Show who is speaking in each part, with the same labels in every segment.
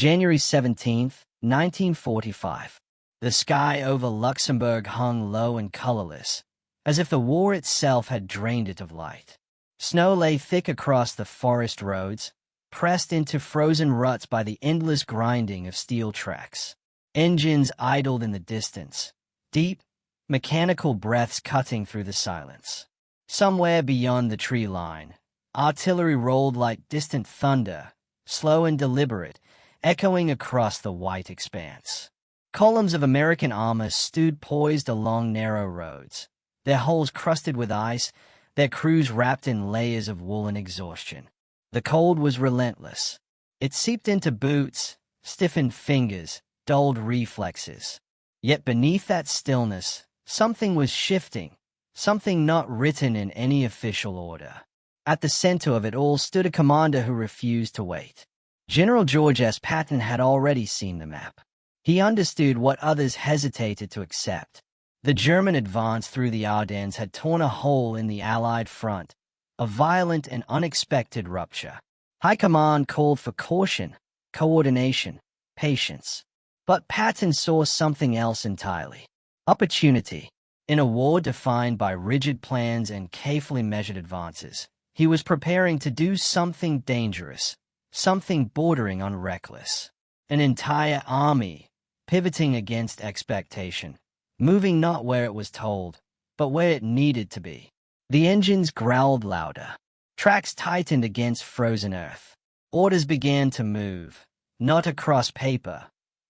Speaker 1: January 17, 1945. The sky over Luxembourg hung low and colorless, as if the war itself had drained it of light. Snow lay thick across the forest roads, pressed into frozen ruts by the endless grinding of steel tracks. Engines idled in the distance, deep, mechanical breaths cutting through the silence. Somewhere beyond the tree line, artillery rolled like distant thunder, slow and deliberate, echoing across the white expanse. Columns of American armor stood poised along narrow roads, their hulls crusted with ice, their crews wrapped in layers of woolen exhaustion. The cold was relentless. It seeped into boots, stiffened fingers, dulled reflexes. Yet beneath that stillness, something was shifting, something not written in any official order. At the center of it all stood a commander who refused to wait. General George S. Patton had already seen the map. He understood what others hesitated to accept. The German advance through the Ardennes had torn a hole in the Allied front, a violent and unexpected rupture. High Command called for caution, coordination, patience. But Patton saw something else entirely. Opportunity. In a war defined by rigid plans and carefully measured advances, he was preparing to do something dangerous, something bordering on reckless. An entire army, pivoting against expectation, moving not where it was told, but where it needed to be. The engines growled louder. Tracks tightened against frozen earth. Orders began to move, not across paper,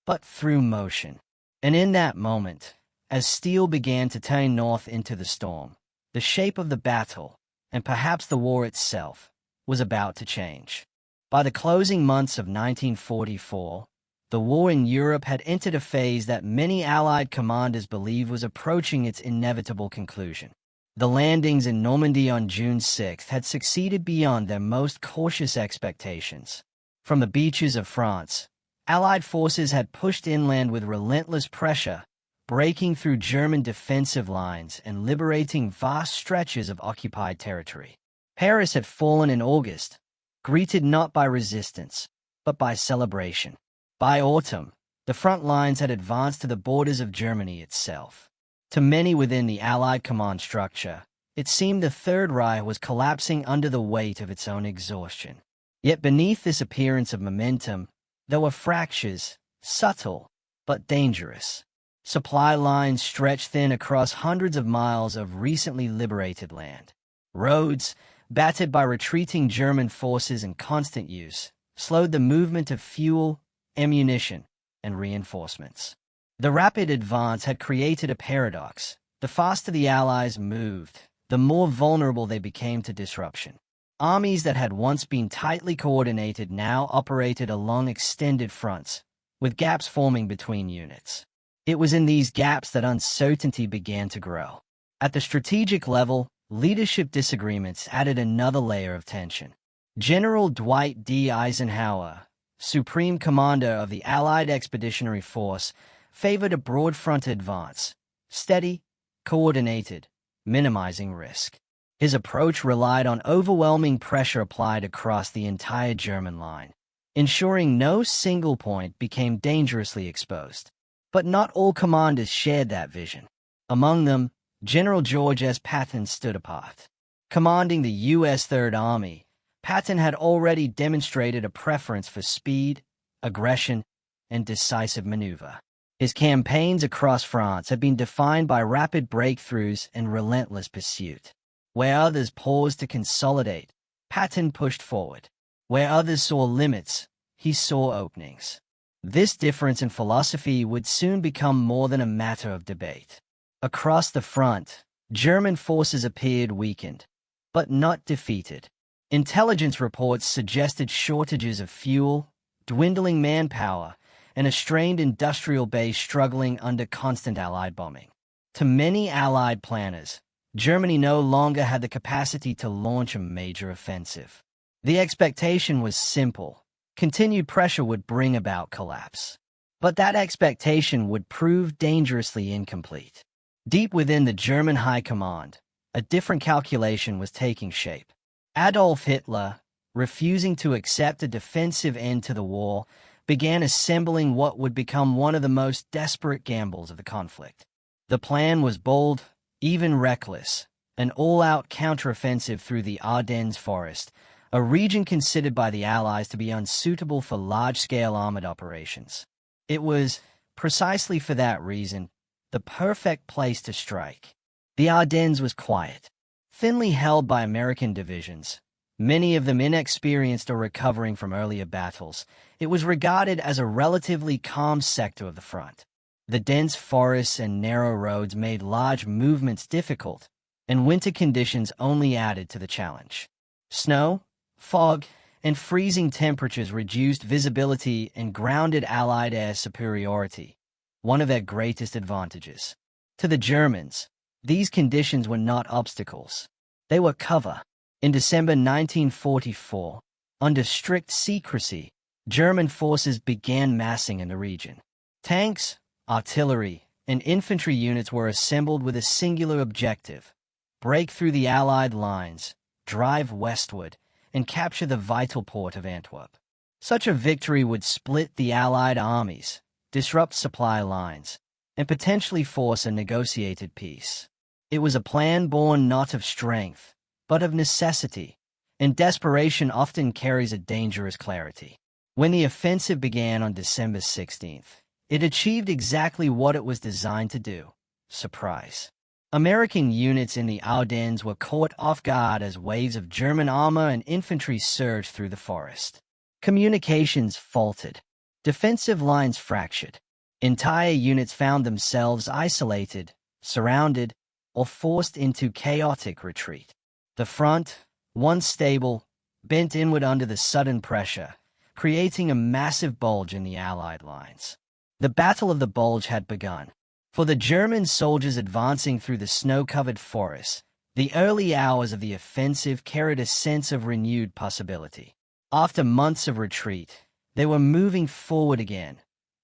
Speaker 1: but through motion. And in that moment, as steel began to turn north into the storm, the shape of the battle, and perhaps the war itself, was about to change. By the closing months of 1944, the war in Europe had entered a phase that many Allied commanders believed was approaching its inevitable conclusion. The landings in Normandy on June 6 had succeeded beyond their most cautious expectations. From the beaches of France, Allied forces had pushed inland with relentless pressure, breaking through German defensive lines and liberating vast stretches of occupied territory. Paris had fallen in August, greeted not by resistance, but by celebration. By autumn, the front lines had advanced to the borders of Germany itself. To many within the Allied command structure, it seemed the Third Reich was collapsing under the weight of its own exhaustion. Yet beneath this appearance of momentum, there were fractures, subtle but dangerous. Supply lines stretched thin across hundreds of miles of recently liberated land. Roads, battered by retreating German forces in constant use, slowed the movement of fuel, ammunition, and reinforcements. The rapid advance had created a paradox. The faster the Allies moved, the more vulnerable they became to disruption. Armies that had once been tightly coordinated now operated along extended fronts, with gaps forming between units. It was in these gaps that uncertainty began to grow. At the strategic level, leadership disagreements added another layer of tension. General Dwight D. Eisenhower, Supreme Commander of the Allied Expeditionary Force, favored a broad-front advance, steady, coordinated, minimizing risk. His approach relied on overwhelming pressure applied across the entire German line, ensuring no single point became dangerously exposed. But not all commanders shared that vision. Among them, General George S. Patton stood apart. Commanding the U.S. Third Army, Patton had already demonstrated a preference for speed, aggression, and decisive maneuver. His campaigns across France had been defined by rapid breakthroughs and relentless pursuit. Where others paused to consolidate, Patton pushed forward. Where others saw limits, he saw openings. This difference in philosophy would soon become more than a matter of debate. Across the front, German forces appeared weakened, but not defeated. Intelligence reports suggested shortages of fuel, dwindling manpower, and a strained industrial base struggling under constant Allied bombing. To many Allied planners, Germany no longer had the capacity to launch a major offensive. The expectation was simple: continued pressure would bring about collapse. But that expectation would prove dangerously incomplete. Deep within the German High Command, a different calculation was taking shape. Adolf Hitler, refusing to accept a defensive end to the war, began assembling what would become one of the most desperate gambles of the conflict. The plan was bold, even reckless, an all-out counteroffensive through the Ardennes forest, a region considered by the Allies to be unsuitable for large-scale armored operations. It was, precisely for that reason, the perfect place to strike. The Ardennes was quiet, thinly held by American divisions, many of them inexperienced or recovering from earlier battles. It was regarded as a relatively calm sector of the front. The dense forests and narrow roads made large movements difficult, and winter conditions only added to the challenge. Snow, fog, and freezing temperatures reduced visibility and grounded Allied air superiority, one of their greatest advantages. To the Germans, these conditions were not obstacles. They were cover. In December 1944, under strict secrecy, German forces began massing in the region. Tanks, artillery, and infantry units were assembled with a singular objective: break through the Allied lines, drive westward, and capture the vital port of Antwerp. Such a victory would split the Allied armies, disrupt supply lines, and potentially force a negotiated peace. It was a plan born not of strength, but of necessity, and desperation often carries a dangerous clarity. When the offensive began on December 16th, it achieved exactly what it was designed to do: surprise. American units in the Ardennes were caught off guard as waves of German armor and infantry surged through the forest. Communications faltered. Defensive lines fractured. Entire units found themselves isolated, surrounded, or forced into chaotic retreat. The front, once stable, bent inward under the sudden pressure, creating a massive bulge in the Allied lines. The Battle of the Bulge had begun. For the German soldiers advancing through the snow-covered forests, the early hours of the offensive carried a sense of renewed possibility. After months of retreat, they were moving forward again,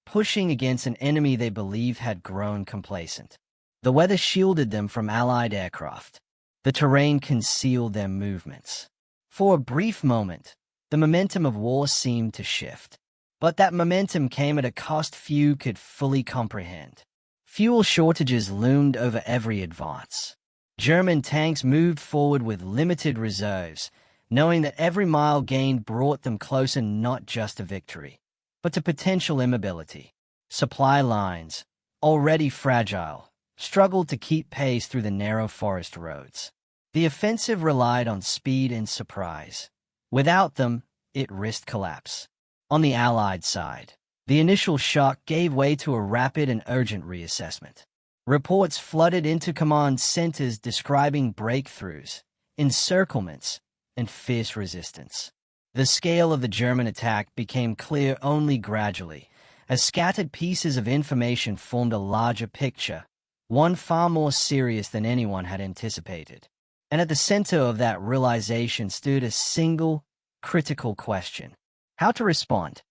Speaker 1: pushing against an enemy they believed had grown complacent. The weather shielded them from Allied aircraft. The terrain concealed their movements. For a brief moment, the momentum of war seemed to shift. But that momentum came at a cost few could fully comprehend. Fuel shortages loomed over every advance. German tanks moved forward with limited reserves, knowing that every mile gained brought them closer not just to victory, but to potential immobility. Supply lines, already fragile, struggled to keep pace through the narrow forest roads. The offensive relied on speed and surprise. Without them, it risked collapse. On the Allied side, the initial shock gave way to a rapid and urgent reassessment. Reports flooded into command centers describing breakthroughs, encirclements, and fierce resistance. The scale of the German attack became clear only gradually, as scattered pieces of information formed a larger picture, one far more serious than anyone had anticipated. And at the center of that realization stood a single, critical question: how to respond.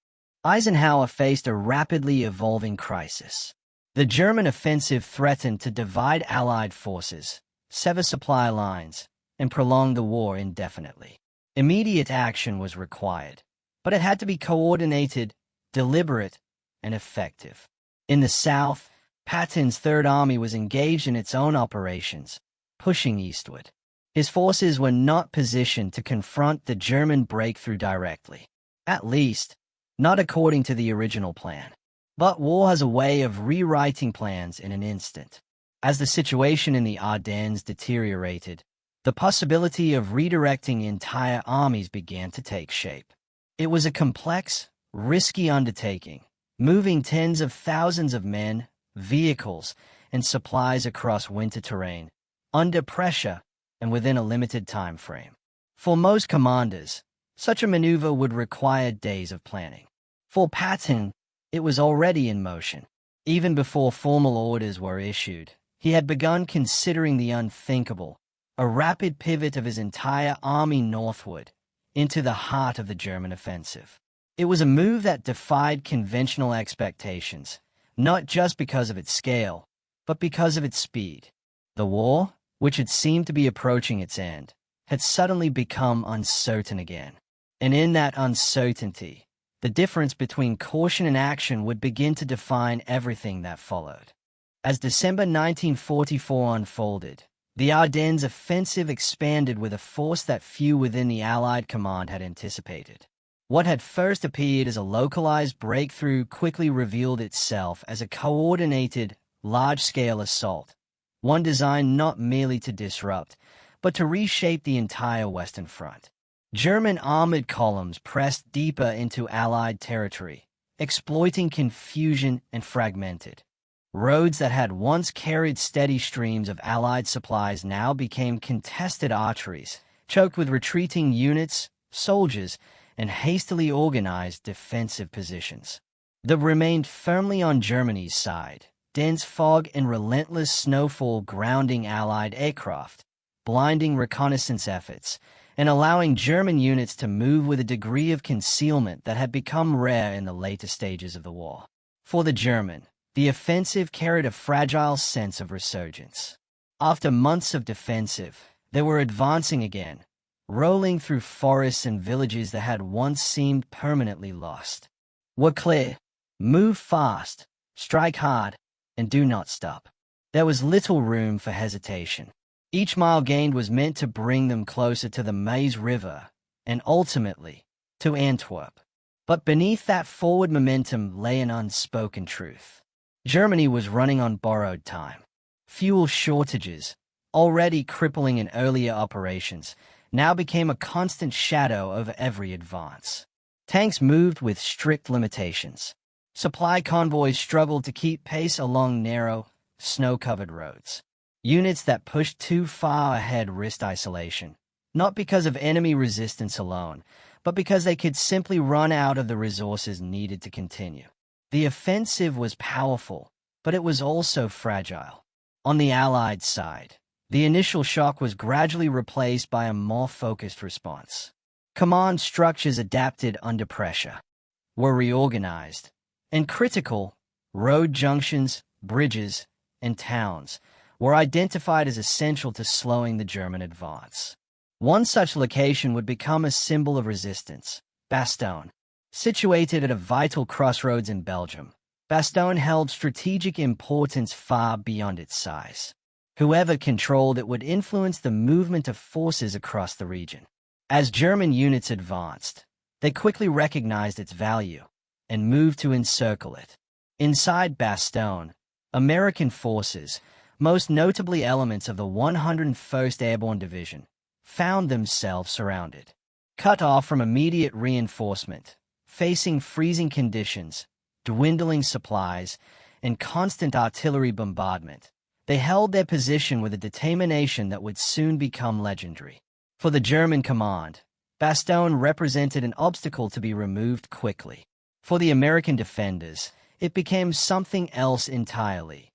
Speaker 1: Eisenhower faced a rapidly evolving crisis. The German offensive threatened to divide Allied forces, sever supply lines, and prolong the war indefinitely. Immediate action was required, but it had to be coordinated, deliberate, and effective. In the south, Patton's Third Army was engaged in its own operations, pushing eastward. His forces were not positioned to confront the German breakthrough directly. At least, not according to the original plan. But war has a way of rewriting plans in an instant. As the situation in the Ardennes deteriorated, the possibility of redirecting entire armies began to take shape. It was a complex, risky undertaking, moving tens of thousands of men, vehicles, and supplies across winter terrain, under pressure and within a limited time frame. For most commanders, such a maneuver would require days of planning. For Patton, it was already in motion. Even before formal orders were issued, he had begun considering the unthinkable, a rapid pivot of his entire army northward, into the heart of the German offensive. It was a move that defied conventional expectations, not just because of its scale, but because of its speed. The war, which had seemed to be approaching its end, had suddenly become uncertain again. And in that uncertainty, The difference between caution and action would begin to define everything that followed. As December 1944 unfolded, the Ardennes offensive expanded with a force that few within the Allied command had anticipated. What had first appeared as a localized breakthrough quickly revealed itself as a coordinated, large-scale assault, one designed not merely to disrupt, but to reshape the entire Western Front. German armored columns pressed deeper into Allied territory, exploiting confusion and fragmented. Roads that had once carried steady streams of Allied supplies now became contested arteries, choked with retreating units, soldiers, and hastily organized defensive positions. That remained firmly on Germany's side, dense fog and relentless snowfall grounding Allied aircraft, blinding reconnaissance efforts, and allowing German units to move with a degree of concealment that had become rare in the later stages of the war. For the German, the offensive carried a fragile sense of resurgence. After months of defensive, they were advancing again, rolling through forests and villages that had once seemed permanently lost. Were clear, move fast, strike hard, and do not stop. There was little room for hesitation. Each mile gained was meant to bring them closer to the Meuse River, and ultimately, to Antwerp. But beneath that forward momentum lay an unspoken truth. Germany was running on borrowed time. Fuel shortages, already crippling in earlier operations, now became a constant shadow over every advance. Tanks moved with strict limitations. Supply convoys struggled to keep pace along narrow, snow-covered roads. Units that pushed too far ahead risked isolation, not because of enemy resistance alone, but because they could simply run out of the resources needed to continue. The offensive was powerful, but it was also fragile. On the Allied side, the initial shock was gradually replaced by a more focused response. Command structures adapted under pressure, were reorganized, and critical road junctions, bridges, and towns were identified as essential to slowing the German advance. One such location would become a symbol of resistance, Bastogne. Situated at a vital crossroads in Belgium, Bastogne held strategic importance far beyond its size. Whoever controlled it would influence the movement of forces across the region. As German units advanced, they quickly recognized its value and moved to encircle it. Inside Bastogne, American forces, most notably elements of the 101st Airborne Division, found themselves surrounded. Cut off from immediate reinforcement, facing freezing conditions, dwindling supplies, and constant artillery bombardment, they held their position with a determination that would soon become legendary. For the German command, Bastogne represented an obstacle to be removed quickly. For the American defenders, it became something else entirely.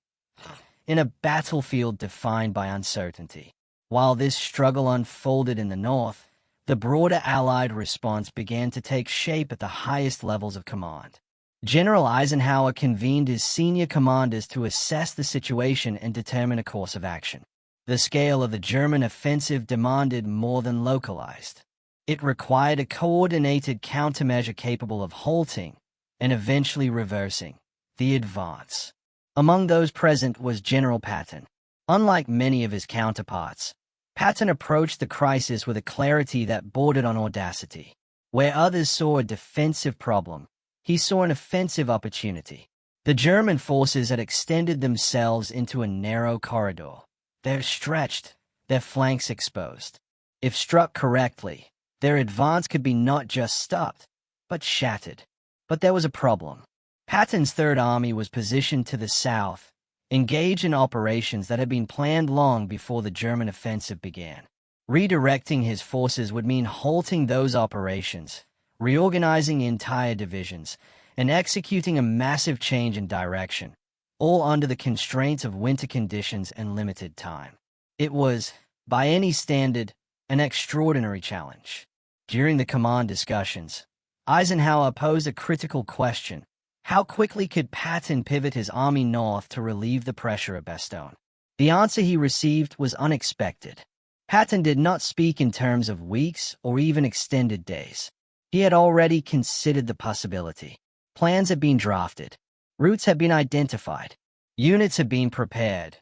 Speaker 1: In a battlefield defined by uncertainty. While this struggle unfolded in the north, the broader Allied response began to take shape at the highest levels of command. General Eisenhower convened his senior commanders to assess the situation and determine a course of action. The scale of the German offensive demanded more than localized. It required a coordinated countermeasure capable of halting and eventually reversing the advance. Among those present was General Patton. Unlike many of his counterparts, Patton approached the crisis with a clarity that bordered on audacity. Where others saw a defensive problem, he saw an offensive opportunity. The German forces had extended themselves into a narrow corridor. They're stretched, their flanks exposed. If struck correctly, their advance could be not just stopped, but shattered. But there was a problem. Patton's Third Army was positioned to the south, engaged in operations that had been planned long before the German offensive began. Redirecting his forces would mean halting those operations, reorganizing entire divisions, and executing a massive change in direction, all under the constraints of winter conditions and limited time. It was, by any standard, an extraordinary challenge. During the command discussions, Eisenhower posed a critical question. How quickly could Patton pivot his army north to relieve the pressure at Bastogne? The answer he received was unexpected. Patton did not speak in terms of weeks or even extended days. He had already considered the possibility. Plans had been drafted. Routes had been identified. Units had been prepared,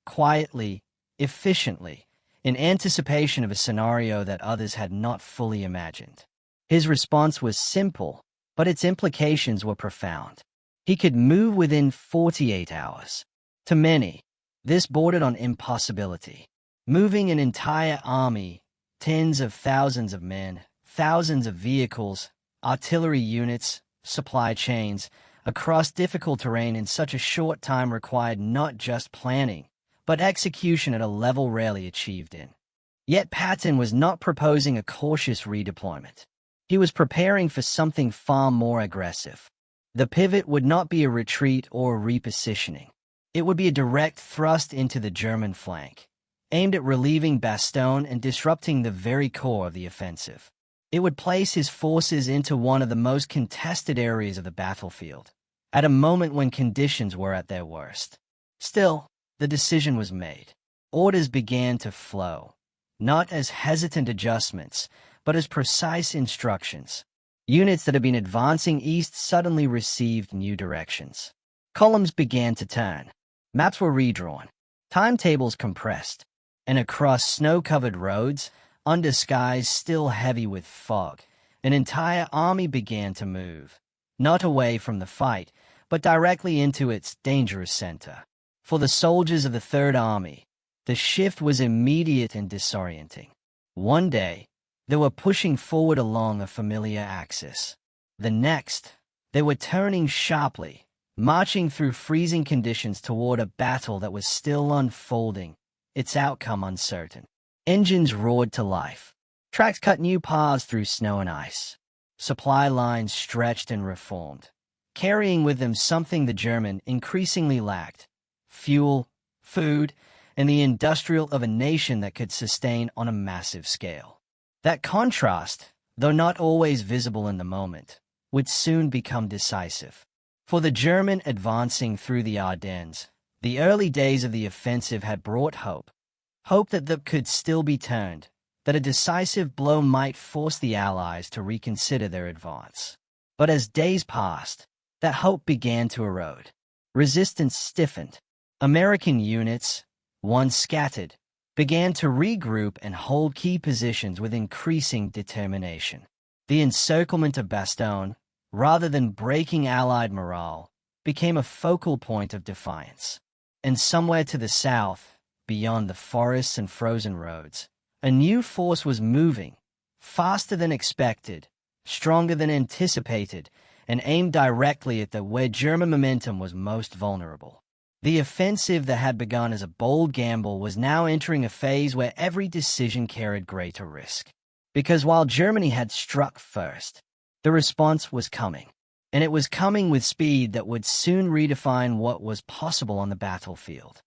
Speaker 1: quietly, efficiently, in anticipation of a scenario that others had not fully imagined. His response was simple, but its implications were profound. He could move within 48 hours. To many, this bordered on impossibility. Moving an entire army, tens of thousands of men, thousands of vehicles, artillery units, supply chains, across difficult terrain in such a short time required not just planning, but execution at a level rarely achieved in. Yet Patton was not proposing a cautious redeployment. He was preparing for something far more aggressive. The pivot would not be a retreat or a repositioning. It would be a direct thrust into the German flank, aimed at relieving Bastogne and disrupting the very core of the offensive. It would place his forces into one of the most contested areas of the battlefield, at a moment when conditions were at their worst. Still, the decision was made. Orders began to flow, not as hesitant adjustments, but as precise instructions. Units that had been advancing east suddenly received new directions. Columns began to turn. Maps were redrawn. Timetables compressed. And across snow-covered roads, under skies still heavy with fog, an entire army began to move, not away from the fight, but directly into its dangerous center. For the soldiers of the Third Army, the shift was immediate and disorienting. One day, they were pushing forward along a familiar axis. The next, they were turning sharply, marching through freezing conditions toward a battle that was still unfolding, its outcome uncertain. Engines roared to life. Tracks cut new paths through snow and ice. Supply lines stretched and reformed, carrying with them something the German increasingly lacked: fuel, food, and the industrial of a nation that could sustain on a massive scale. That contrast, though not always visible in the moment, would soon become decisive. For the German advancing through the Ardennes, the early days of the offensive had brought hope. Hope that the could still be turned, that a decisive blow might force the Allies to reconsider their advance. But as days passed, that hope began to erode. Resistance stiffened. American units, once scattered, began to regroup and hold key positions with increasing determination. The encirclement of Bastogne, rather than breaking Allied morale, became a focal point of defiance. And somewhere to the south, beyond the forests and frozen roads, a new force was moving, faster than expected, stronger than anticipated, and aimed directly at where German momentum was most vulnerable. The offensive that had begun as a bold gamble was now entering a phase where every decision carried greater risk. Because while Germany had struck first, the response was coming. And it was coming with speed that would soon redefine what was possible on the battlefield.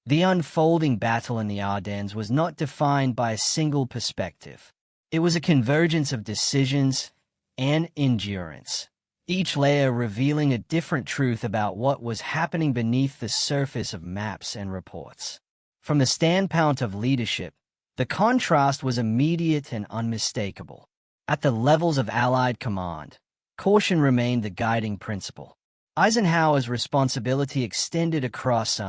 Speaker 1: The unfolding battle in the Ardennes was not defined by a single perspective. It was a convergence of decisions and endurance, each layer revealing a different truth about what was happening beneath the surface of maps and reports. From the standpoint of leadership, the contrast was immediate and unmistakable. At the levels of Allied command, caution remained the guiding principle. Eisenhower's responsibility extended across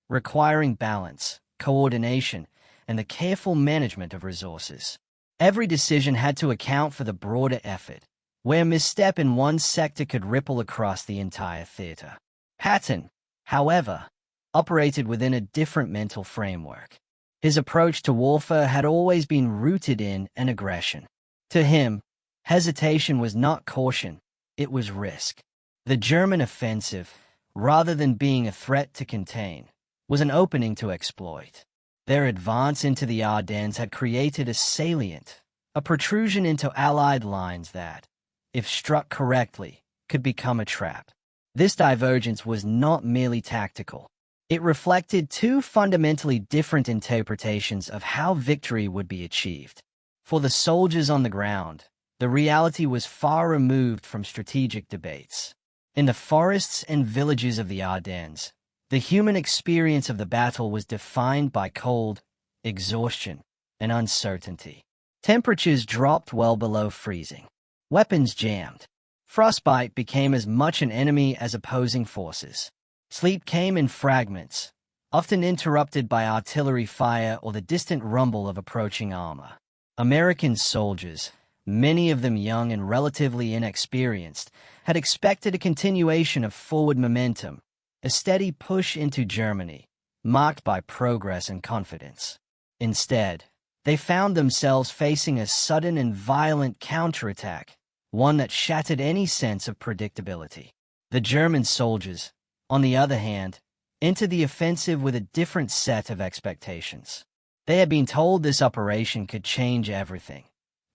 Speaker 1: requiring balance, coordination, and the careful management of resources. Every decision had to account for the broader effort, where misstep in one sector could ripple across the entire theater. Patton, however, operated within a different mental framework. His approach to warfare had always been rooted in an aggression. To him, hesitation was not caution, it was risk. The German offensive, rather than being a threat to contain, was an opening to exploit. Their advance into the Ardennes had created a salient, a protrusion into Allied lines that, if struck correctly, could become a trap. This divergence was not merely tactical. It reflected two fundamentally different interpretations of how victory would be achieved. For the soldiers on the ground, the reality was far removed from strategic debates. In the forests and villages of the Ardennes, the human experience of the battle was defined by cold, exhaustion, and uncertainty. Temperatures dropped well below freezing. Weapons jammed. Frostbite became as much an enemy as opposing forces. Sleep came in fragments, often interrupted by artillery fire or the distant rumble of approaching armor. American soldiers, many of them young and relatively inexperienced, had expected a continuation of forward momentum, a steady push into Germany, marked by progress and confidence. Instead, they found themselves facing a sudden and violent counterattack, one that shattered any sense of predictability. The German soldiers, on the other hand, entered the offensive with a different set of expectations. They had been told this operation could change everything,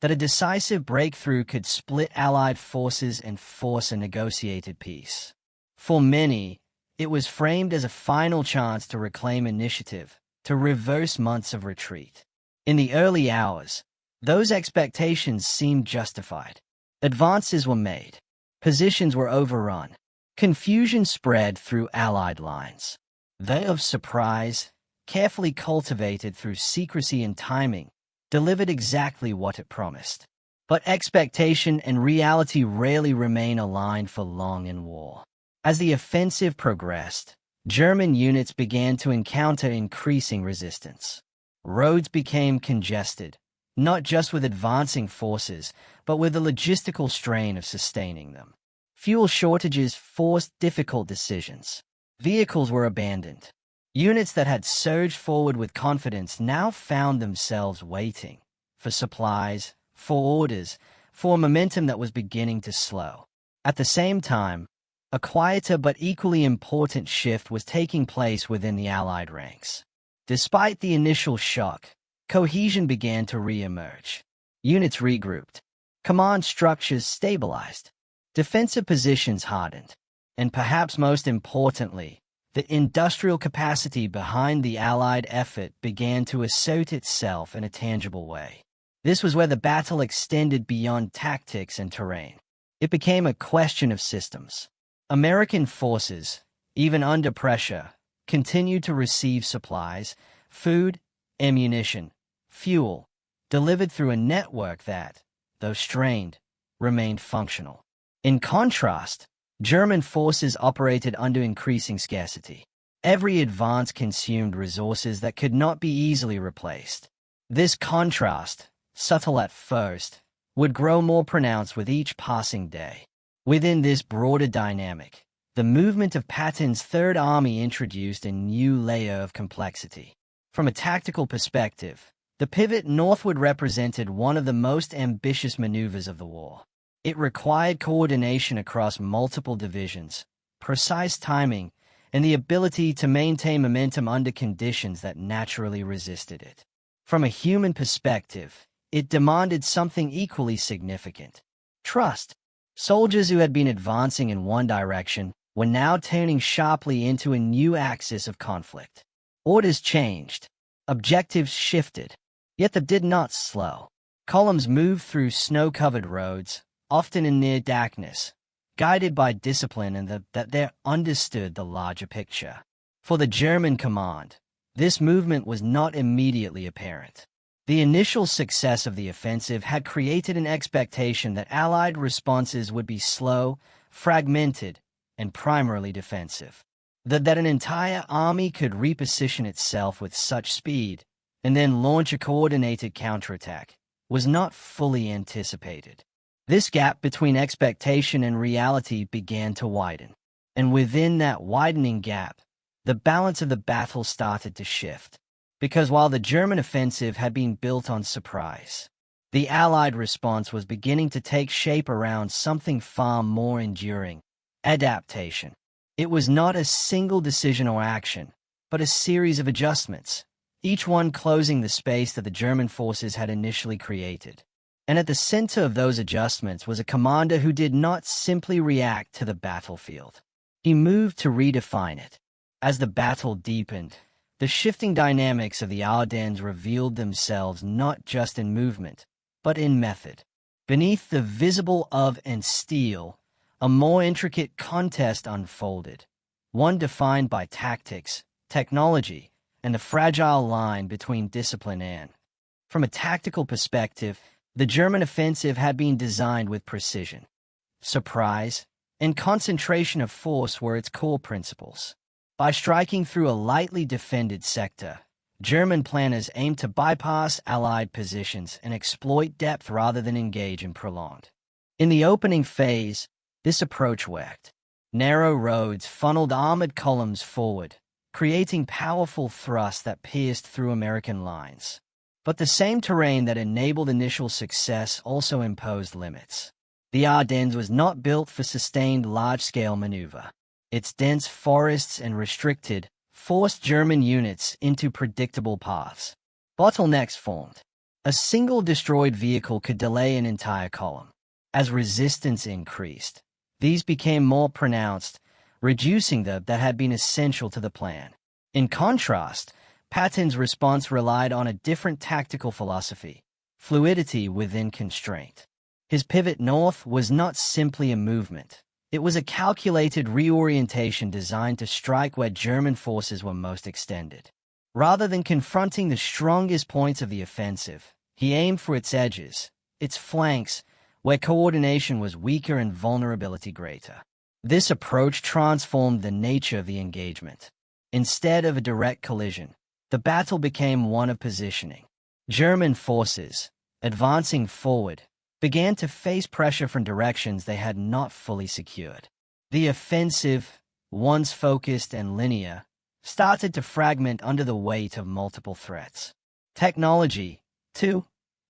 Speaker 1: that a decisive breakthrough could split Allied forces and force a negotiated peace. For many, it was framed as a final chance to reclaim initiative, to reverse months of retreat. In the early hours, those expectations seemed justified. Advances were made. Positions were overrun. Confusion spread through Allied lines. They of surprise, carefully cultivated through secrecy and timing, delivered exactly what it promised. But expectation and reality rarely remain aligned for long in war. As the offensive progressed, German units began to encounter increasing resistance. Roads became congested, not just with advancing forces, but with the logistical strain of sustaining them. Fuel shortages forced difficult decisions. Vehicles were abandoned. Units that had surged forward with confidence now found themselves waiting for supplies, for orders, for momentum that was beginning to slow. At the same time, a quieter but equally important shift was taking place within the Allied ranks. Despite the initial shock, cohesion began to re-emerge. Units regrouped. Command structures stabilized. Defensive positions hardened. And perhaps most importantly, the industrial capacity behind the Allied effort began to assert itself in a tangible way. This was where the battle extended beyond tactics and terrain. It became a question of systems. American forces, even under pressure, continued to receive supplies, food, ammunition, fuel, delivered through a network that, though strained, remained functional. In contrast, German forces operated under increasing scarcity. Every advance consumed resources that could not be easily replaced. This contrast, subtle at first, would grow more pronounced with each passing day. Within this broader dynamic, the movement of Patton's Third Army introduced a new layer of complexity. From a tactical perspective, the pivot northward represented one of the most ambitious maneuvers of the war. It required coordination across multiple divisions, precise timing, and the ability to maintain momentum under conditions that naturally resisted it. From a human perspective, it demanded something equally significant: trust. Soldiers who had been advancing in one direction were now turning sharply into a new axis of conflict. Orders changed. Objectives shifted. Yet they did not slow. Columns moved through snow-covered roads, often in near darkness, guided by discipline and that they understood the larger picture. For the German command, this movement was not immediately apparent. The initial success of the offensive had created an expectation that Allied responses would be slow, fragmented, and primarily defensive. That an entire army could reposition itself with such speed and then launch a coordinated counterattack was not fully anticipated. This gap between expectation and reality began to widen, and within that widening gap, the balance of the battle started to shift. Because while the German offensive had been built on surprise, the Allied response was beginning to take shape around something far more enduring: adaptation. It was not a single decision or action, but a series of adjustments, each one closing the space that the German forces had initially created. And at the center of those adjustments was a commander who did not simply react to the battlefield. He moved to redefine it. As the battle deepened, the shifting dynamics of the Ardennes revealed themselves not just in movement, but in method. Beneath the visible of and steel, a more intricate contest unfolded, one defined by tactics, technology, and the fragile line between discipline and. From a tactical perspective, The German offensive had been designed with precision. Surprise and concentration of force were its core principles. By striking through a lightly defended sector, German planners aimed to bypass Allied positions and exploit depth rather than engage in prolonged. In the opening phase, this approach worked. Narrow roads funneled armored columns forward, creating powerful thrusts that pierced through American lines. But the same terrain that enabled initial success also imposed limits. The Ardennes was not built for sustained large-scale maneuver. Its dense forests and restricted, forced German units into predictable paths. Bottlenecks formed. A single destroyed vehicle could delay an entire column. As resistance increased, these became more pronounced, reducing that had been essential to the plan. In contrast, Patton's response relied on a different tactical philosophy: fluidity within constraint. His pivot north was not simply a movement. It was a calculated reorientation designed to strike where German forces were most extended. Rather than confronting the strongest points of the offensive, he aimed for its edges, its flanks, where coordination was weaker and vulnerability greater. This approach transformed the nature of the engagement. Instead of a direct collision, the battle became one of positioning. German forces, advancing forward, began to face pressure from directions they had not fully secured. The offensive, once focused and linear, started to fragment under the weight of multiple threats. Technology, too,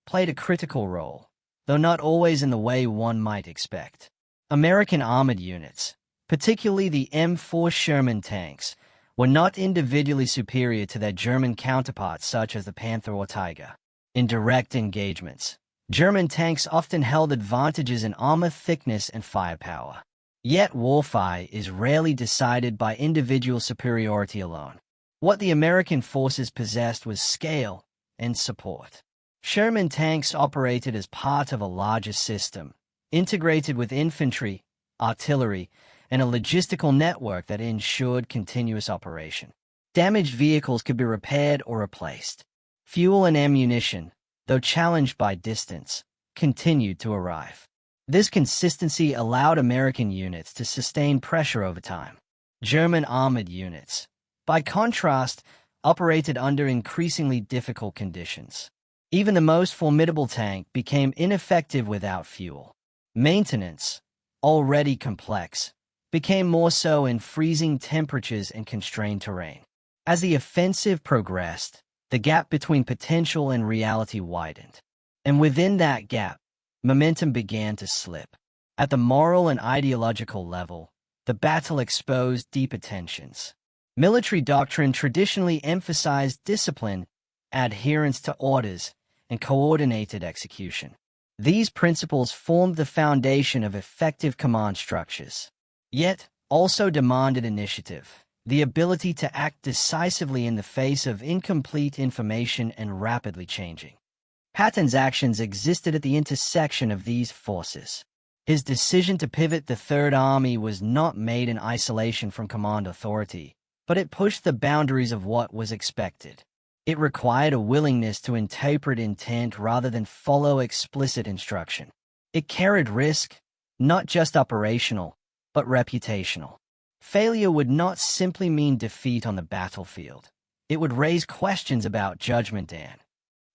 Speaker 1: played a critical role, though not always in the way one might expect. American armored units, particularly the M4 Sherman tanks, were not individually superior to their German counterparts such as the Panther or Tiger. In direct engagements, German tanks often held advantages in armor thickness and firepower. Yet warfare is rarely decided by individual superiority alone. What the American forces possessed was scale and support. Sherman tanks operated as part of a larger system, integrated with infantry, artillery, and a logistical network that ensured continuous operation. Damaged vehicles could be repaired or replaced. Fuel and ammunition, though challenged by distance, continued to arrive. This consistency allowed American units to sustain pressure over time. German armored units, by contrast, operated under increasingly difficult conditions. Even the most formidable tank became ineffective without fuel. Maintenance, already complex, became more so in freezing temperatures and constrained terrain. As the offensive progressed, the gap between potential and reality widened. And within that gap, momentum began to slip. At the moral and ideological level, the battle exposed deeper tensions. Military doctrine traditionally emphasized discipline, adherence to orders, and coordinated execution. These principles formed the foundation of effective command structures, yet also demanded initiative, the ability to act decisively in the face of incomplete information and rapidly changing. Patton's actions existed at the intersection of these forces. His decision to pivot the Third Army was not made in isolation from command authority, but it pushed the boundaries of what was expected. It required a willingness to interpret intent rather than follow explicit instruction. It carried risk, not just operational, but reputational. Failure would not simply mean defeat on the battlefield. It would raise questions about judgment and,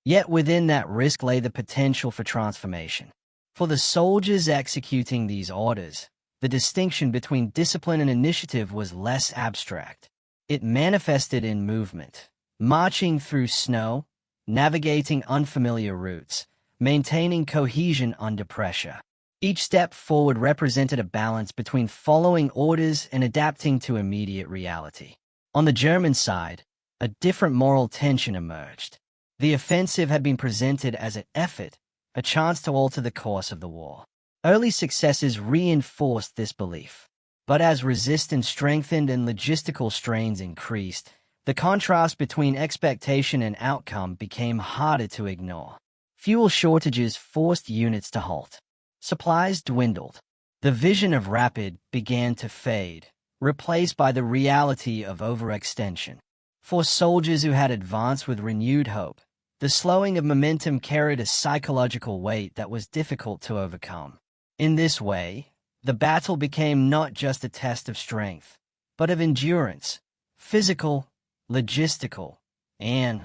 Speaker 1: yet within that risk lay the potential for transformation. For the soldiers executing these orders, the distinction between discipline and initiative was less abstract. It manifested in movement, marching through snow, navigating unfamiliar routes, maintaining cohesion under pressure. Each step forward represented a balance between following orders and adapting to immediate reality. On the German side, a different moral tension emerged. The offensive had been presented as an effort, a chance to alter the course of the war. Early successes reinforced this belief. But as resistance strengthened and logistical strains increased, the contrast between expectation and outcome became harder to ignore. Fuel shortages forced units to halt. Supplies dwindled. The vision of rapid began to fade, replaced by the reality of overextension. For soldiers who had advanced with renewed hope, The slowing of momentum carried a psychological weight that was difficult to overcome. In this way, the battle became not just a test of strength, but of endurance, physical, logistical, and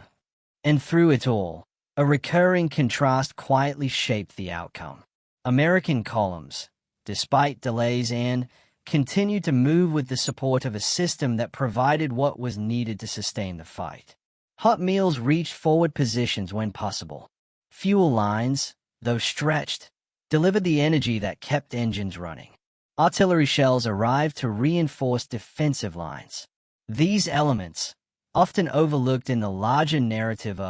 Speaker 1: through it all, a recurring contrast quietly shaped the outcome. American columns, despite delays continued to move with the support of a system that provided what was needed to sustain the fight. Hot meals reached forward positions when possible. Fuel lines, though stretched, delivered the energy that kept engines running. Artillery shells arrived to reinforce defensive lines. These elements, often overlooked in the larger narrative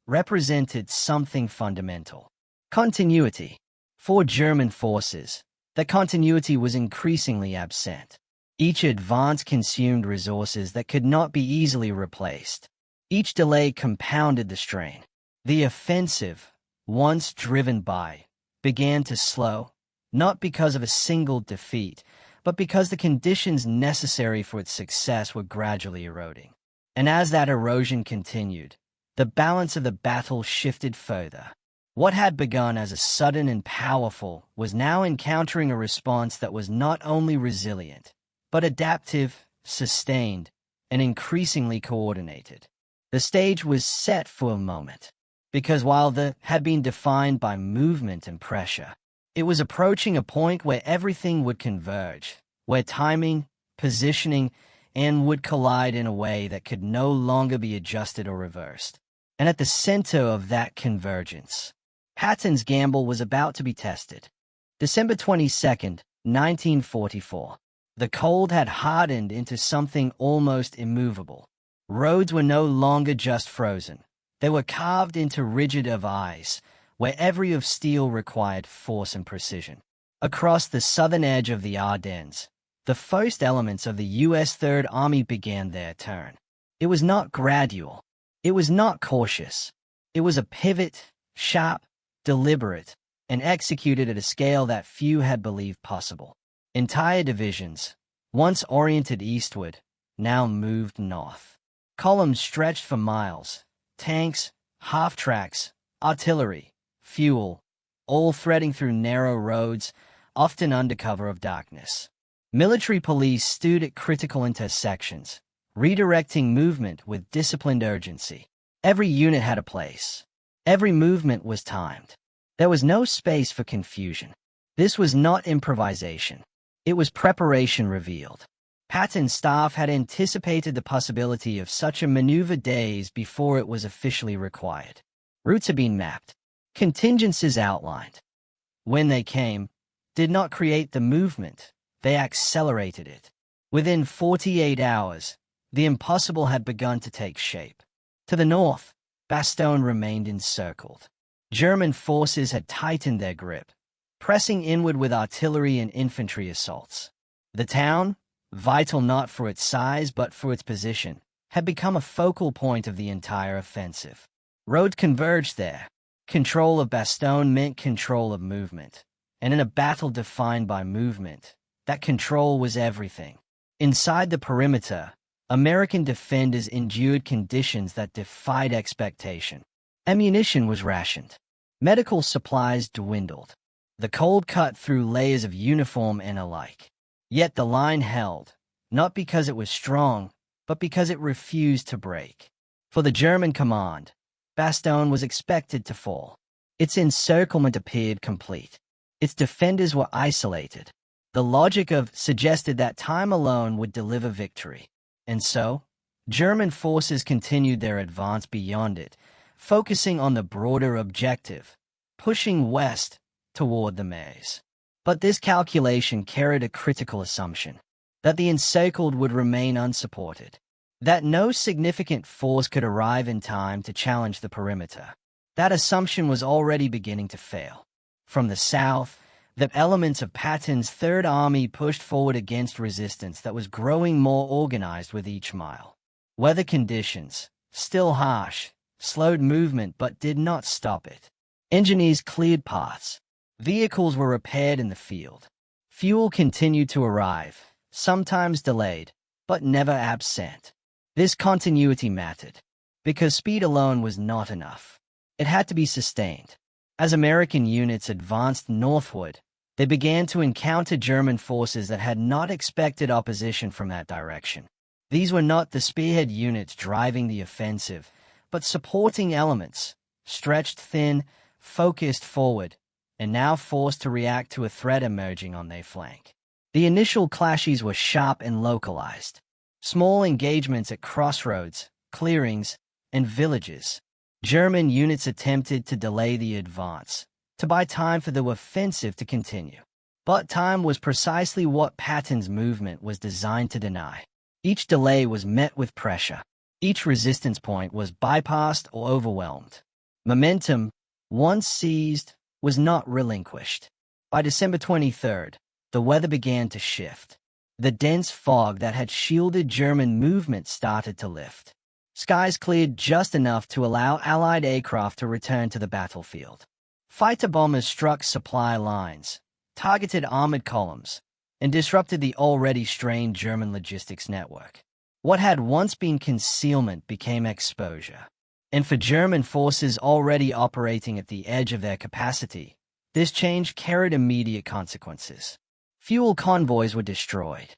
Speaker 1: represented something fundamental. Continuity. For German forces, the continuity was increasingly absent. Each advance consumed resources that could not be easily replaced. Each delay compounded the strain. The offensive, once driven by, began to slow, not because of a single defeat, but because the conditions necessary for its success were gradually eroding. And as that erosion continued, the balance of the battle shifted further. What had begun as a sudden and powerful was now encountering a response that was not only resilient, but adaptive, sustained, and increasingly coordinated. The stage was set for a moment, because while the had been defined by movement and pressure, it was approaching a point where everything would converge, where timing, positioning, and would collide in a way that could no longer be adjusted or reversed. And at the center of that convergence, Patton's gamble was about to be tested. December 22nd, 1944. The cold had hardened into something almost immovable. Roads were no longer just frozen. They were carved into rigid of ice, where every of steel required force and precision. Across the southern edge of the Ardennes, the first elements of the U.S. Third Army began their turn. It was not gradual. It was not cautious. It was a pivot, sharp, deliberate, and executed at a scale that few had believed possible. Entire divisions, once oriented eastward, now moved north. Columns stretched for miles. Tanks, half-tracks, artillery, fuel, all threading through narrow roads, often under cover of darkness. Military police stood at critical intersections, redirecting movement with disciplined urgency. Every unit had a place. Every movement was timed. There was no space for confusion. This was not improvisation. It was preparation revealed. Patton's staff had anticipated the possibility of such a maneuver days before it was officially required. Routes had been mapped. Contingencies outlined. When they came, did not create the movement, they accelerated it. Within 48 hours, the impossible had begun to take shape. To the north, Bastogne remained encircled. German forces had tightened their grip, pressing inward with artillery and infantry assaults. The town, vital not for its size but for its position, had become a focal point of the entire offensive. Roads converged there. Control of Bastogne meant control of movement, and in a battle defined by movement, that control was everything. Inside the perimeter, American defenders endured conditions that defied expectation. Ammunition was rationed. Medical supplies dwindled. The cold cut through layers of uniform and alike. Yet the line held, not because it was strong, but because it refused to break. For the German command, Bastogne was expected to fall. Its encirclement appeared complete. Its defenders were isolated. The logic suggested that time alone would deliver victory. And so, German forces continued their advance beyond it, focusing on the broader objective, pushing west toward the Meuse. But this calculation carried a critical assumption, that the encircled would remain unsupported, that no significant force could arrive in time to challenge the perimeter. That assumption was already beginning to fail. From the south, the elements of Patton's Third Army pushed forward against resistance that was growing more organized with each mile. Weather conditions, still harsh, slowed movement but did not stop it. Engineers cleared paths. Vehicles were repaired in the field. Fuel continued to arrive, sometimes delayed, but never absent. This continuity mattered, because speed alone was not enough. It had to be sustained. As American units advanced northward, they began to encounter German forces that had not expected opposition from that direction. These were not the spearhead units driving the offensive, but supporting elements, stretched thin, focused forward, and now forced to react to a threat emerging on their flank. The initial clashes were sharp and localized. Small engagements at crossroads, clearings, and villages. German units attempted to delay the advance, to buy time for the offensive to continue. But time was precisely what Patton's movement was designed to deny. Each delay was met with pressure. Each resistance point was bypassed or overwhelmed. Momentum, once seized, was not relinquished. By December 23rd, the weather began to shift. The dense fog that had shielded German movement started to lift. Skies cleared just enough to allow Allied aircraft to return to the battlefield. Fighter bombers struck supply lines, targeted armored columns, and disrupted the already strained German logistics network. What had once been concealment became exposure. And for German forces already operating at the edge of their capacity, this change carried immediate consequences. Fuel convoys were destroyed.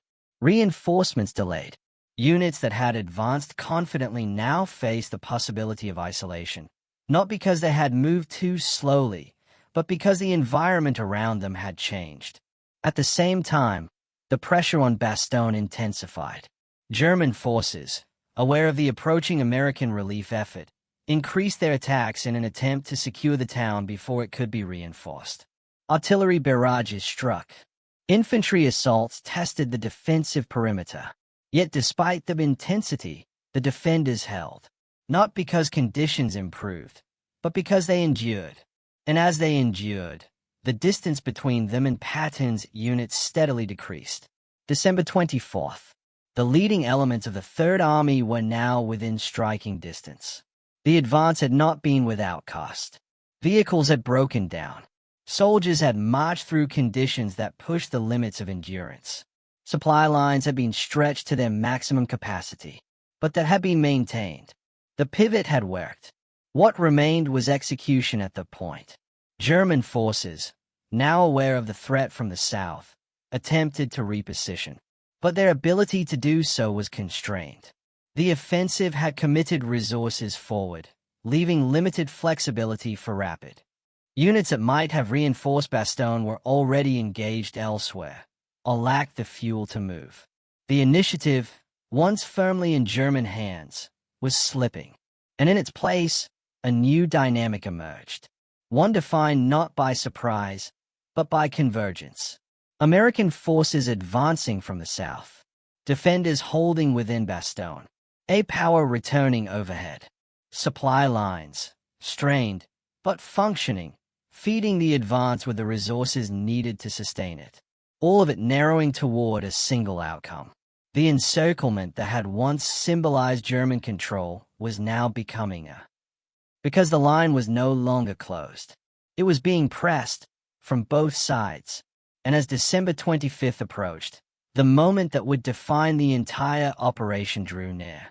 Speaker 1: Reinforcements delayed. Units that had advanced confidently now faced the possibility of isolation, not because they had moved too slowly, but because the environment around them had changed. At the same time, the pressure on Bastogne intensified. German forces, aware of the approaching American relief effort, increased their attacks in an attempt to secure the town before it could be reinforced. Artillery barrages struck. Infantry assaults tested the defensive perimeter. Yet despite the intensity, the defenders held, not because conditions improved, but because they endured. And as they endured, the distance between them and Patton's units steadily decreased. December 24th. The leading elements of the Third Army were now within striking distance. The advance had not been without cost. Vehicles had broken down. Soldiers had marched through conditions that pushed the limits of endurance. Supply lines had been stretched to their maximum capacity, but that had been maintained. The pivot had worked. What remained was execution at the point. German forces, now aware of the threat from the south, attempted to reposition, but their ability to do so was constrained. The offensive had committed resources forward, leaving limited flexibility for rapid. Units that might have reinforced Bastogne were already engaged elsewhere, or lacked the fuel to move. The initiative, once firmly in German hands, was slipping, and in its place, a new dynamic emerged, one defined not by surprise, but by convergence. American forces advancing from the south, defenders holding within Bastogne, a power returning overhead, supply lines, strained, but functioning, feeding the advance with the resources needed to sustain it. All of it narrowing toward a single outcome. The encirclement that had once symbolized German control was now becoming because the line was no longer closed. It was being pressed from both sides. And as December 25th approached, the moment that would define the entire operation drew near.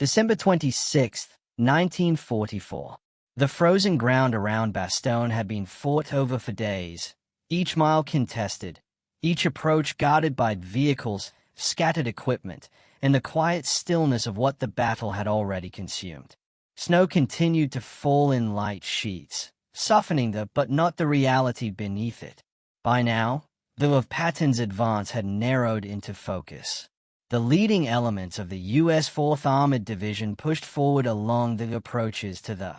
Speaker 1: December 26th, 1944. The frozen ground around Bastogne had been fought over for days, each mile contested, each approach guarded by vehicles, scattered equipment, and the quiet stillness of what the battle had already consumed. Snow continued to fall in light sheets, softening but not the reality beneath it. By now, the of Patton's advance had narrowed into focus. The leading elements of the U.S. 4th Armored Division pushed forward along the approaches to the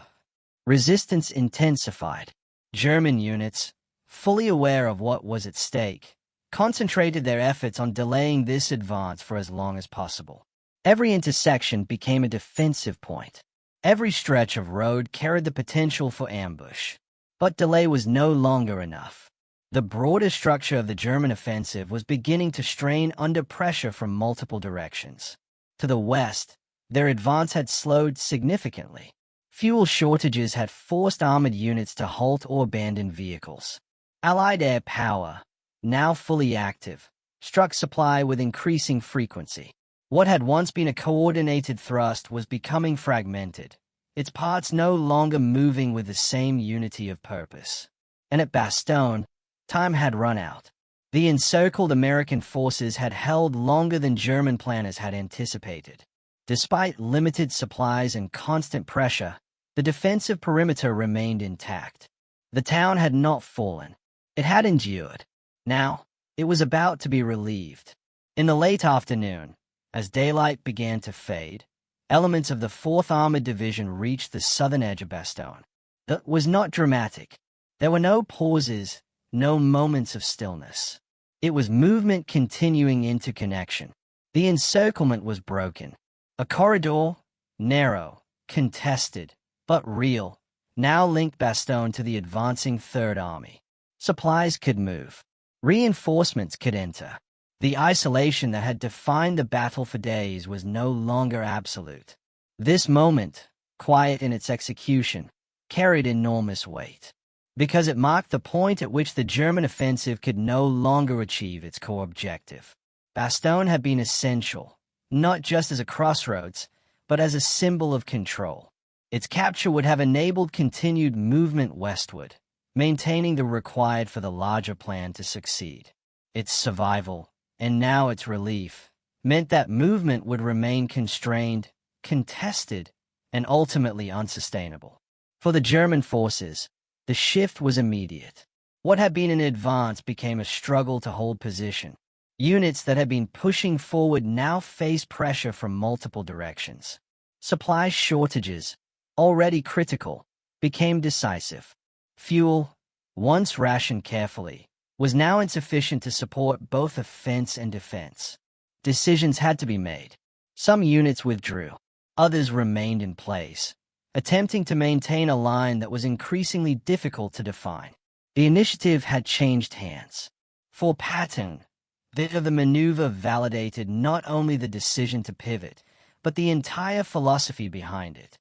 Speaker 1: resistance intensified. German units, fully aware of what was at stake, concentrated their efforts on delaying this advance for as long as possible. Every intersection became a defensive point. Every stretch of road carried the potential for ambush. But delay was no longer enough. The broader structure of the German offensive was beginning to strain under pressure from multiple directions. To the west, their advance had slowed significantly. Fuel shortages had forced armored units to halt or abandon vehicles. Allied air power, now fully active, struck supply with increasing frequency. What had once been a coordinated thrust was becoming fragmented, its parts no longer moving with the same unity of purpose. And at Bastogne, time had run out. The encircled American forces had held longer than German planners had anticipated. Despite limited supplies and constant pressure, the defensive perimeter remained intact. The town had not fallen. It had endured. Now, it was about to be relieved. In the late afternoon, as daylight began to fade, elements of the 4th Armored Division reached the southern edge of Bastogne. It was not dramatic. There were no pauses, no moments of stillness. It was movement continuing into connection. The encirclement was broken. A corridor, narrow, contested, but real, now linked Bastogne to the advancing Third Army. Supplies could move. Reinforcements could enter. The isolation that had defined the battle for days was no longer absolute. This moment, quiet in its execution, carried enormous weight, because it marked the point at which the German offensive could no longer achieve its core objective. Bastogne had been essential, not just as a crossroads, but as a symbol of control. Its capture would have enabled continued movement westward, maintaining the required for the larger plan to succeed. Its survival, and now its relief, meant that movement would remain constrained, contested, and ultimately unsustainable. For the German forces, the shift was immediate. What had been an advance became a struggle to hold position. Units that had been pushing forward now faced pressure from multiple directions. Supply shortages, already critical, became decisive. Fuel, once rationed carefully, was now insufficient to support both offense and defense. Decisions had to be made. Some units withdrew. Others remained in place, attempting to maintain a line that was increasingly difficult to define. The initiative had changed hands. For Patton, the maneuver validated not only the decision to pivot, but the entire philosophy behind it.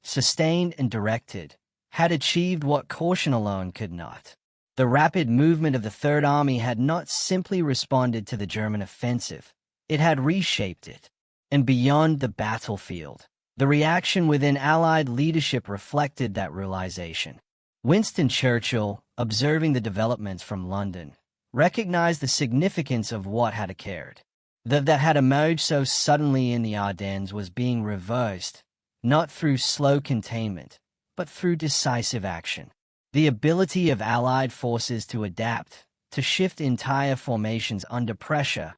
Speaker 1: Sustained and directed, had achieved what caution alone could not. The rapid movement of the Third Army had not simply responded to the German offensive, it had reshaped it. And beyond the battlefield, the reaction within Allied leadership reflected that realization. Winston Churchill, observing the developments from London, recognized the significance of what had occurred. That had emerged so suddenly in the Ardennes was being reversed, not through slow containment, but through decisive action. The ability of Allied forces to adapt, to shift entire formations under pressure,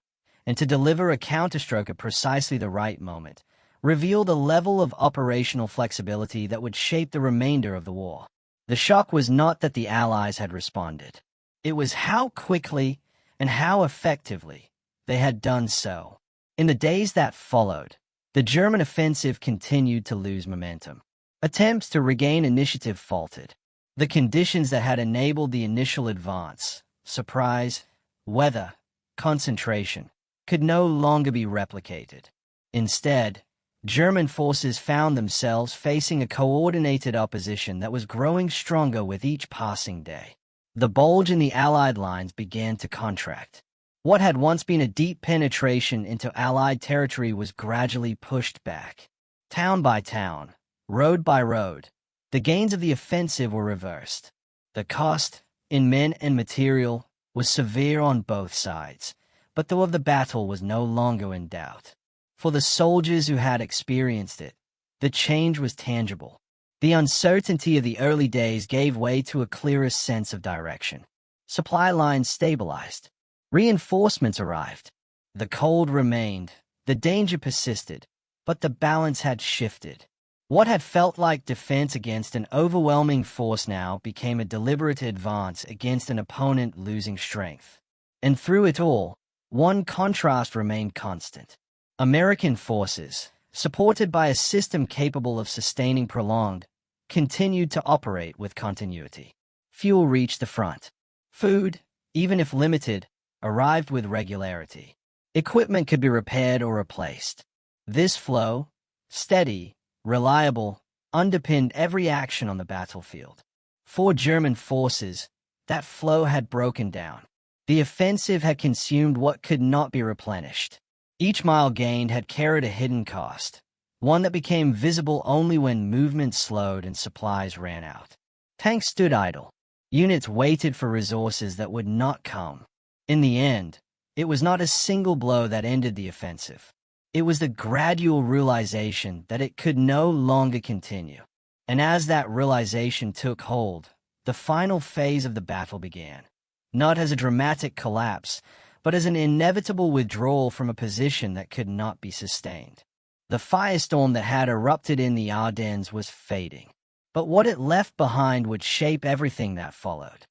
Speaker 1: and to deliver a counterstroke at precisely the right moment, revealed a level of operational flexibility that would shape the remainder of the war. The shock was not that the Allies had responded. It was how quickly and how effectively they had done so. In the days that followed, the German offensive continued to lose momentum. Attempts to regain initiative faltered. The conditions that had enabled the initial advance, surprise, weather, concentration, could no longer be replicated. Instead, German forces found themselves facing a coordinated opposition that was growing stronger with each passing day. The bulge in the Allied lines began to contract. What had once been a deep penetration into Allied territory was gradually pushed back. Town by town, road by road, the gains of the offensive were reversed. The cost, in men and material, was severe on both sides, but the of the battle was no longer in doubt. For the soldiers who had experienced it, the change was tangible. The uncertainty of the early days gave way to a clearer sense of direction. Supply lines stabilized. Reinforcements arrived. The cold remained, the danger persisted, but the balance had shifted. What had felt like defense against an overwhelming force now became a deliberate advance against an opponent losing strength. And through it all, one contrast remained constant. American forces, supported by a system capable of sustaining prolonged, continued to operate with continuity. Fuel reached the front. Food, even if limited, arrived with regularity. Equipment could be repaired or replaced. This flow, steady, reliable, underpinned every action on the battlefield. For German forces, that flow had broken down. The offensive had consumed what could not be replenished. Each mile gained had carried a hidden cost. one that became visible only when movement slowed and supplies ran out. Tanks stood idle. Units waited for resources that would not come. In the end, it was not a single blow that ended the offensive. It was the gradual realization that it could no longer continue. And as that realization took hold, the final phase of the battle began. Not as a dramatic collapse, but as an inevitable withdrawal from a position that could not be sustained. The firestorm that had erupted in the Ardennes was fading, but what it left behind would shape everything that followed.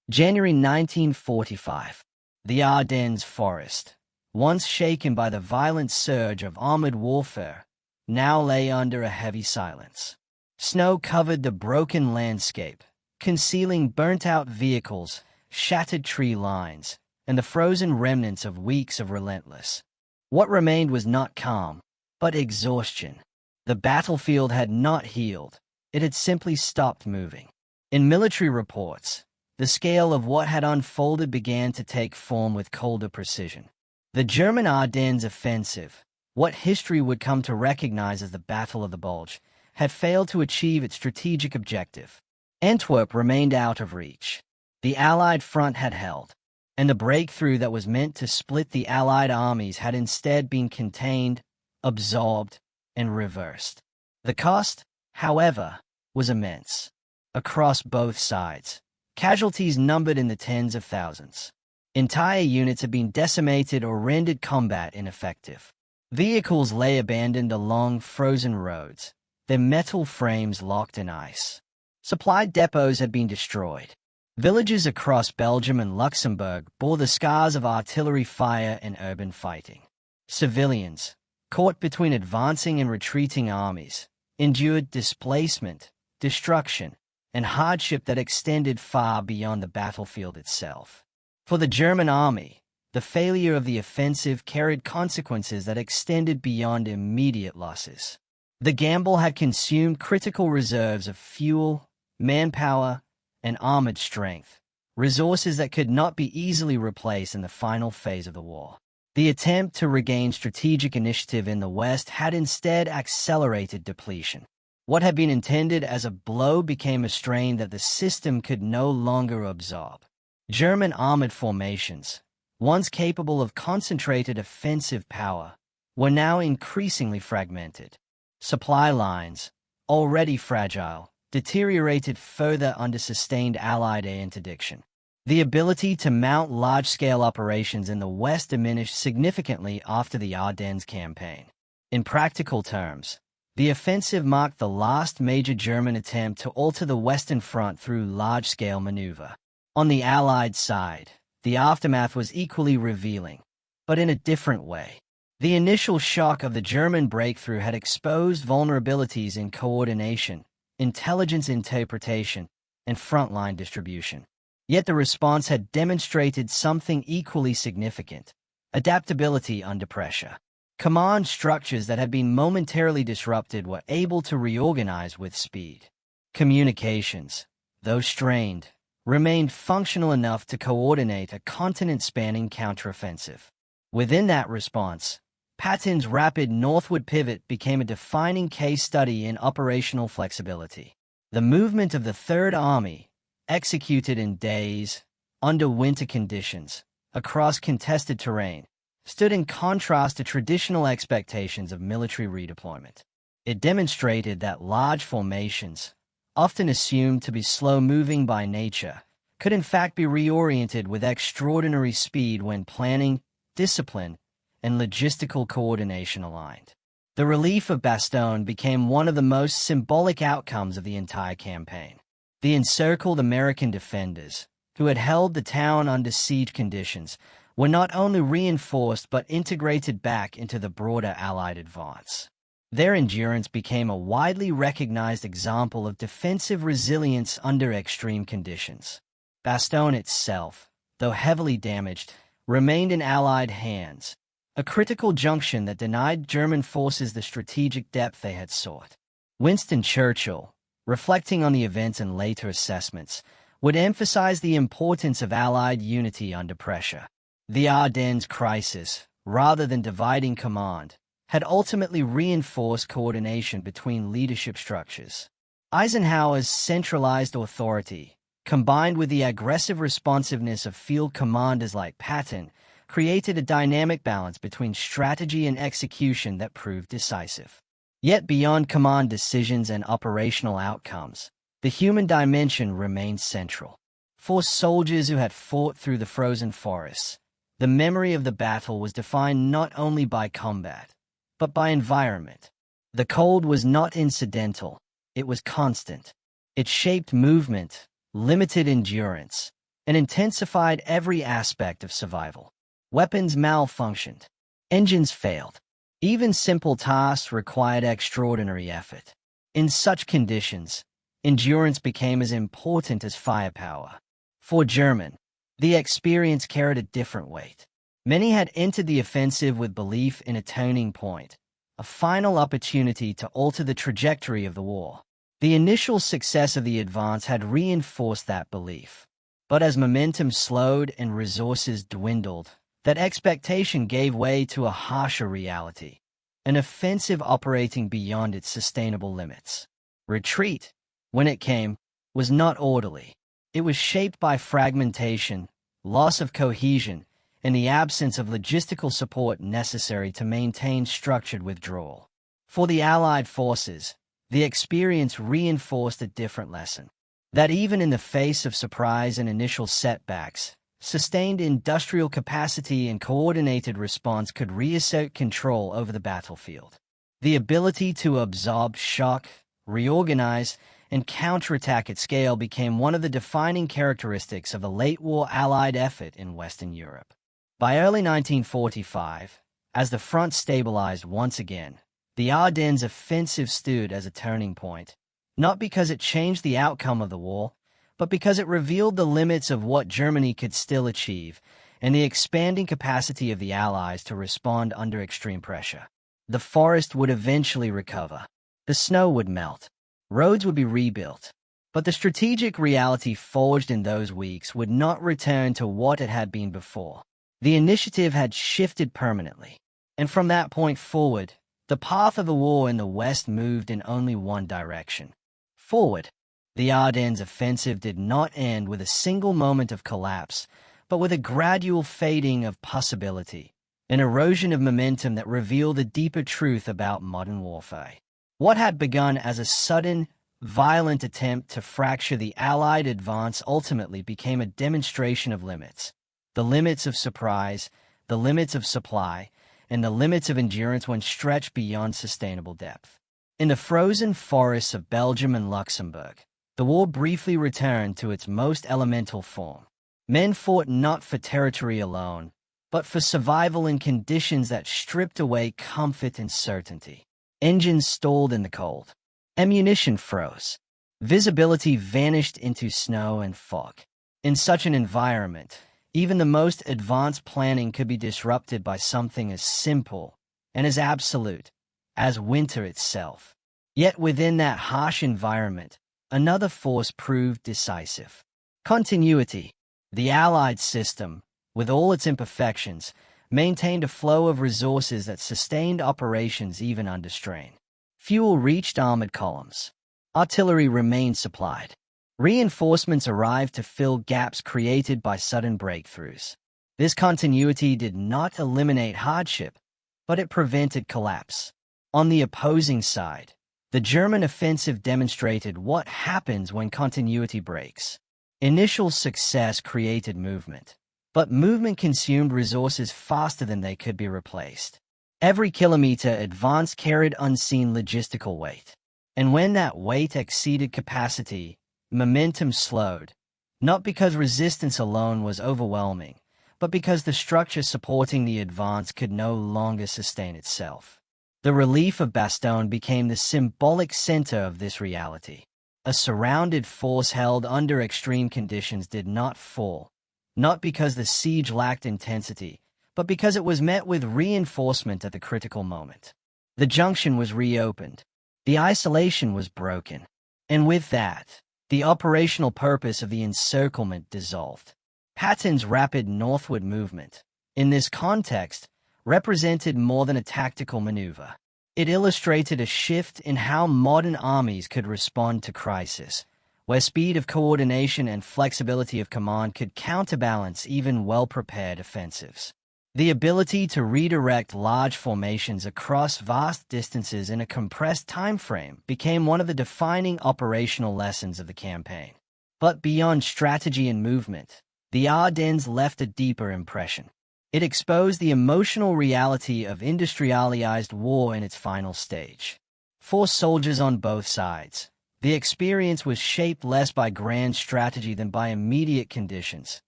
Speaker 1: January 1945. The Ardennes forest, once shaken by the violent surge of armored warfare, now lay under a heavy silence. Snow covered the broken landscape, concealing burnt-out vehicles, shattered tree lines, and the frozen remnants of weeks of relentless. What remained was not calm, but exhaustion. The battlefield had not healed. It had simply stopped moving. In military reports, the scale of what had unfolded began to take form with colder precision. The German Ardennes offensive, what history would come to recognize as the Battle of the Bulge, had failed to achieve its strategic objective. Antwerp remained out of reach. The Allied front had held, and the breakthrough that was meant to split the Allied armies had instead been contained, absorbed, and reversed. The cost, however, was immense. Across both sides, casualties numbered in the tens of thousands. Entire units had been decimated or rendered combat ineffective. Vehicles lay abandoned along frozen roads, their metal frames locked in ice. Supply depots had been destroyed. Villages across Belgium and Luxembourg bore the scars of artillery fire and urban fighting. Civilians, caught between advancing and retreating armies, endured displacement, destruction, and hardship that extended far beyond the battlefield itself. For the German army, the failure of the offensive carried consequences that extended beyond immediate losses. The gamble had consumed critical reserves of fuel, manpower, and armored strength, resources that could not be easily replaced in the final phase of the war. The attempt to regain strategic initiative in the West had instead accelerated depletion. What had been intended as a blow became a strain that the system could no longer absorb. German armored formations, once capable of concentrated offensive power, were now increasingly fragmented. Supply lines, already fragile, deteriorated further under sustained Allied air interdiction. The ability to mount large-scale operations in the West diminished significantly after the Ardennes campaign. In practical terms, the offensive marked the last major German attempt to alter the Western Front through large-scale maneuver. On the Allied side, the aftermath was equally revealing, but in a different way. The initial shock of the German breakthrough had exposed vulnerabilities in coordination, intelligence interpretation, and frontline distribution. Yet the response had demonstrated something equally significant: adaptability under pressure. Command structures that had been momentarily disrupted were able to reorganize with speed. Communications, though strained, remained functional enough to coordinate a continent-spanning counteroffensive. Within that response, Patton's rapid northward pivot became a defining case study in operational flexibility. The movement of the Third Army, executed in days, under winter conditions, across contested terrain, stood in contrast to traditional expectations of military redeployment. It demonstrated that large formations, often assumed to be slow-moving by nature, could in fact be reoriented with extraordinary speed when planning, discipline, and logistical coordination aligned. The relief of Bastogne became one of the most symbolic outcomes of the entire campaign. The encircled American defenders, who had held the town under siege conditions, were not only reinforced but integrated back into the broader Allied advance. Their endurance became a widely recognized example of defensive resilience under extreme conditions. Bastogne itself, though heavily damaged, remained in Allied hands, a critical junction that denied German forces the strategic depth they had sought. Winston Churchill, reflecting on the events and later assessments, would emphasize the importance of Allied unity under pressure. The Ardennes crisis, rather than dividing command, had ultimately reinforced coordination between leadership structures. Eisenhower's centralized authority, combined with the aggressive responsiveness of field commanders like Patton, created a dynamic balance between strategy and execution that proved decisive. Yet beyond command decisions and operational outcomes, the human dimension remained central. For soldiers who had fought through the frozen forests, the memory of the battle was defined not only by combat, but by environment. The cold was not incidental, it was constant. It shaped movement, limited endurance, and intensified every aspect of survival. Weapons malfunctioned. Engines failed. Even simple tasks required extraordinary effort. In such conditions, endurance became as important as firepower. For German, the experience carried a different weight. Many had entered the offensive with belief in a turning point, a final opportunity to alter the trajectory of the war. The initial success of the advance had reinforced that belief. But as momentum slowed and resources dwindled, that expectation gave way to a harsher reality, an offensive operating beyond its sustainable limits. Retreat, when it came, was not orderly. It was shaped by fragmentation, loss of cohesion, and the absence of logistical support necessary to maintain structured withdrawal. For the Allied forces, the experience reinforced a different lesson. That even in the face of surprise and initial setbacks, sustained industrial capacity and coordinated response could reassert control over the battlefield. The ability to absorb shock, reorganize, and counterattack at scale became one of the defining characteristics of the late-war Allied effort in Western Europe. By early 1945, as the front stabilized once again, the Ardennes offensive stood as a turning point, not because it changed the outcome of the war, but because it revealed the limits of what Germany could still achieve and the expanding capacity of the Allies to respond under extreme pressure. The forest would eventually recover. The snow would melt. Roads would be rebuilt. But the strategic reality forged in those weeks would not return to what it had been before. The initiative had shifted permanently. And from that point forward, the path of the war in the West moved in only one direction. Forward. The Ardennes offensive did not end with a single moment of collapse, but with a gradual fading of possibility, an erosion of momentum that revealed a deeper truth about modern warfare. What had begun as a sudden, violent attempt to fracture the Allied advance ultimately became a demonstration of limits. The limits of surprise, the limits of supply, and the limits of endurance when stretched beyond sustainable depth. In the frozen forests of Belgium and Luxembourg, the war briefly returned to its most elemental form. Men fought not for territory alone, but for survival in conditions that stripped away comfort and certainty. Engines stalled in the cold. Ammunition froze. Visibility vanished into snow and fog. In such an environment, even the most advanced planning could be disrupted by something as simple and as absolute as winter itself. Yet within that harsh environment, another force proved decisive. Continuity. The Allied system, with all its imperfections, maintained a flow of resources that sustained operations even under strain. Fuel reached armored columns. Artillery remained supplied. Reinforcements arrived to fill gaps created by sudden breakthroughs. This continuity did not eliminate hardship, but it prevented collapse. On the opposing side, the German offensive demonstrated what happens when continuity breaks. Initial success created movement, but movement consumed resources faster than they could be replaced. Every kilometer advance carried unseen logistical weight, and when that weight exceeded capacity, momentum slowed, not because resistance alone was overwhelming, but because the structure supporting the advance could no longer sustain itself. The relief of Bastogne became the symbolic center of this reality. A surrounded force held under extreme conditions did not fall, not because the siege lacked intensity, but because it was met with reinforcement at the critical moment. The junction was reopened. The isolation was broken. And with that, the operational purpose of the encirclement dissolved. Patton's rapid northward movement, in this context, represented more than a tactical maneuver. It illustrated a shift in how modern armies could respond to crisis, where speed of coordination and flexibility of command could counterbalance even well-prepared offensives. The ability to redirect large formations across vast distances in a compressed time frame became one of the defining operational lessons of the campaign. But beyond strategy and movement, the Ardennes left a deeper impression. It exposed the emotional reality of industrialized war in its final stage. For soldiers on both sides, the experience was shaped less by grand strategy than by immediate conditions: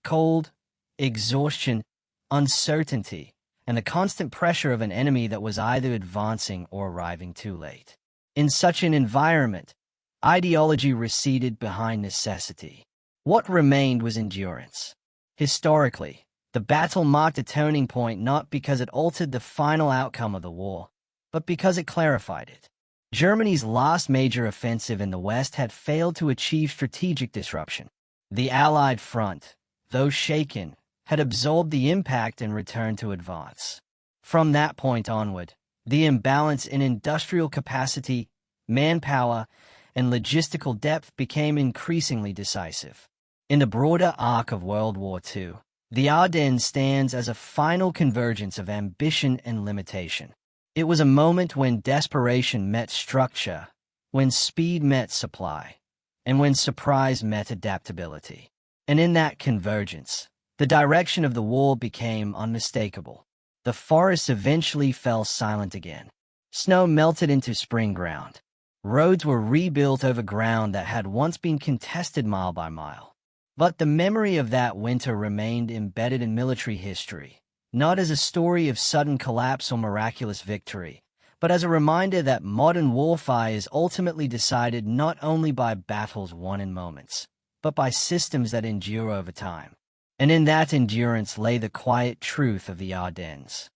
Speaker 1: cold, exhaustion, uncertainty, and the constant pressure of an enemy that was either advancing or arriving too late. In such an environment, ideology receded behind necessity. What remained was endurance. Historically, the battle marked a turning point not because it altered the final outcome of the war, but because it clarified it. Germany's last major offensive in the West had failed to achieve strategic disruption. The Allied front, though shaken, had absorbed the impact and returned to advance. From that point onward, the imbalance in industrial capacity, manpower, and logistical depth became increasingly decisive. In the broader arc of World War II, the Ardennes stands as a final convergence of ambition and limitation. It was a moment when desperation met structure, when speed met supply, and when surprise met adaptability. And in that convergence, the direction of the war became unmistakable. The forests eventually fell silent again. Snow melted into spring ground. Roads were rebuilt over ground that had once been contested mile by mile. But the memory of that winter remained embedded in military history, not as a story of sudden collapse or miraculous victory, but as a reminder that modern warfare is ultimately decided not only by battles won in moments, but by systems that endure over time. And in that endurance lay the quiet truth of the Ardennes.